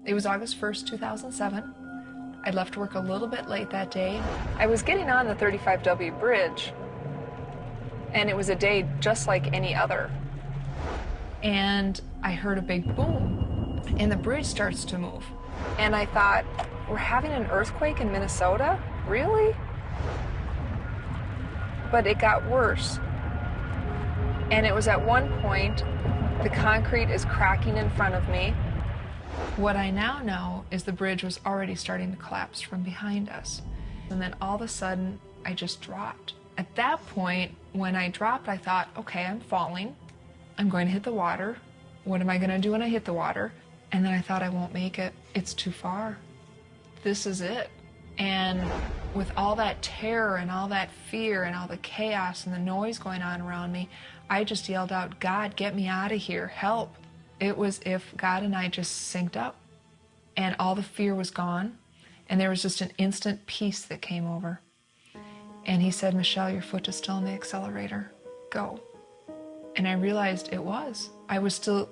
It was August 1st, 2007. I left work a little bit late that day. I was getting on the 35W bridge, and it was a day just like any other. And I heard a big boom, and the bridge starts to move. And I thought, we're having an earthquake in Minnesota? Really? But it got worse. And it was at one point, the concrete is cracking in front of me. What I now know is the bridge was already starting to collapse from behind us. And then all of a sudden, I just dropped. At that point, when I dropped, I thought, okay, I'm falling. I'm going to hit the water. What am I going to do when I hit the water? And then I thought, I won't make it. It's too far. This is it. And with all that terror and all that fear and all the chaos and the noise going on around me, I just yelled out, God, get me out of here, help. It was if God and I just synced up, and all the fear was gone, and there was just an instant peace that came over. And he said, Michelle, your foot is still on the accelerator. Go. And I realized it was. I was still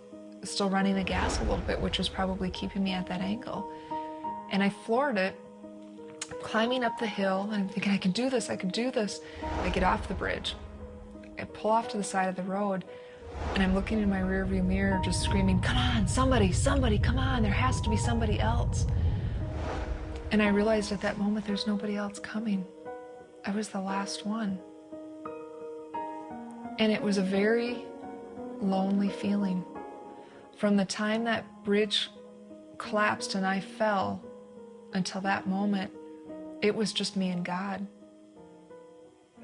running the gas a little bit, which was probably keeping me at that angle. And I floored it, climbing up the hill, and I'm thinking, I can do this, I can do this. I get off the bridge. I pull off to the side of the road, and I'm looking in my rearview mirror, just screaming, come on, somebody, come on, there has to be somebody else. And I realized at that moment there's nobody else coming. I was the last one. And it was a very lonely feeling. From the time that bridge collapsed and I fell until that moment, it was just me and God.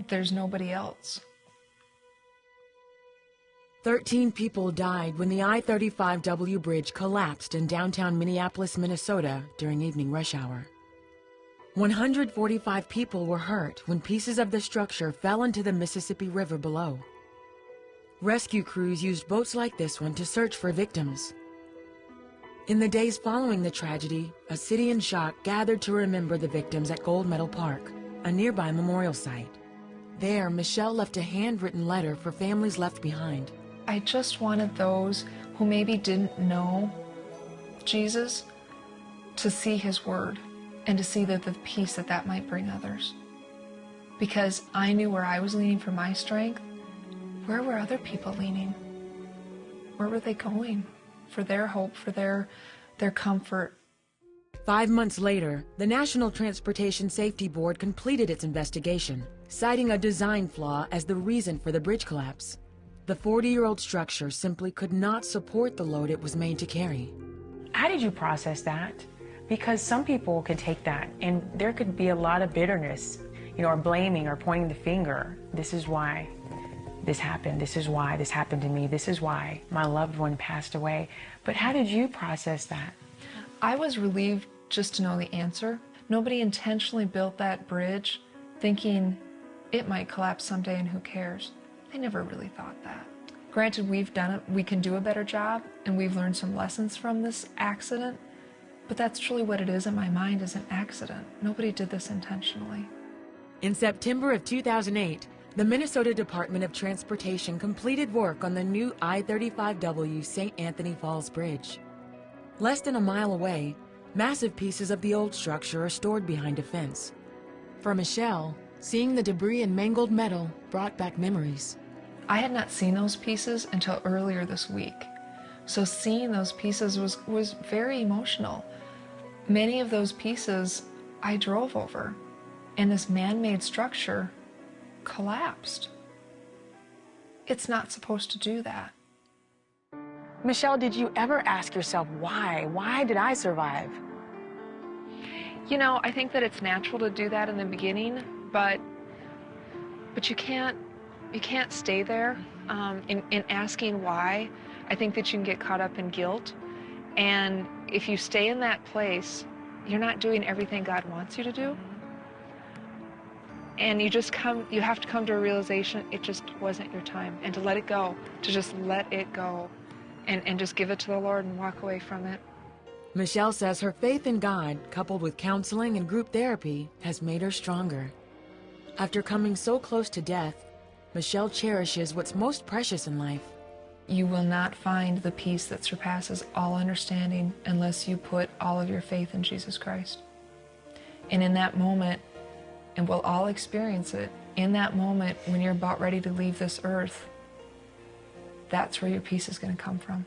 There's nobody else. 13 people died when the I-35W bridge collapsed in downtown Minneapolis, Minnesota during evening rush hour. 145 people were hurt when pieces of the structure fell into the Mississippi River below. Rescue crews used boats like this one to search for victims. In the days following the tragedy, a city in shock gathered to remember the victims at Gold Medal Park, a nearby memorial site. There, Michelle left a handwritten letter for families left behind. I just wanted those who maybe didn't know Jesus to see his word and to see the peace that might bring others. Because I knew where I was leaning for my strength. Where were other people leaning? Where were they going for their hope, for their comfort? 5 months later, the National Transportation Safety Board completed its investigation, citing a design flaw as the reason for the bridge collapse. The 40-year-old structure simply could not support the load it was made to carry. How did you process that? Because some people could take that, and there could be a lot of bitterness, or blaming or pointing the finger. This is why this happened. This is why this happened to me. This is why my loved one passed away. But how did you process that? I was relieved just to know the answer. Nobody intentionally built that bridge thinking it might collapse someday and who cares. They never really thought that. Granted, we've done it, we can do a better job, and we've learned some lessons from this accident, but that's truly what it is in my mind, is an accident. Nobody did this intentionally. In September of 2008, the Minnesota Department of Transportation completed work on the new I-35W St. Anthony Falls Bridge. Less than a mile away, massive pieces of the old structure are stored behind a fence. For Michelle, seeing the debris and mangled metal brought back memories. I had not seen those pieces until earlier this week. So seeing those pieces was very emotional. Many of those pieces I drove over, and this man-made structure collapsed. It's not supposed to do that. Michelle, did you ever ask yourself, why? Why did I survive? I think that it's natural to do that in the beginning, but you can't stay there. In asking why, I think that you can get caught up in guilt. And if you stay in that place, you're not doing everything God wants you to do. And you have to come to a realization it just wasn't your time, and to let it go, to just let it go, and just give it to the Lord and walk away from it. Michelle says her faith in God, coupled with counseling and group therapy, has made her stronger. After coming so close to death, Michelle cherishes what's most precious in life, you will not find the peace that surpasses all understanding unless you put all of your faith in Jesus Christ. And in that moment, and we'll all experience it, in that moment when you're about ready to leave this earth, that's where your peace is going to come from.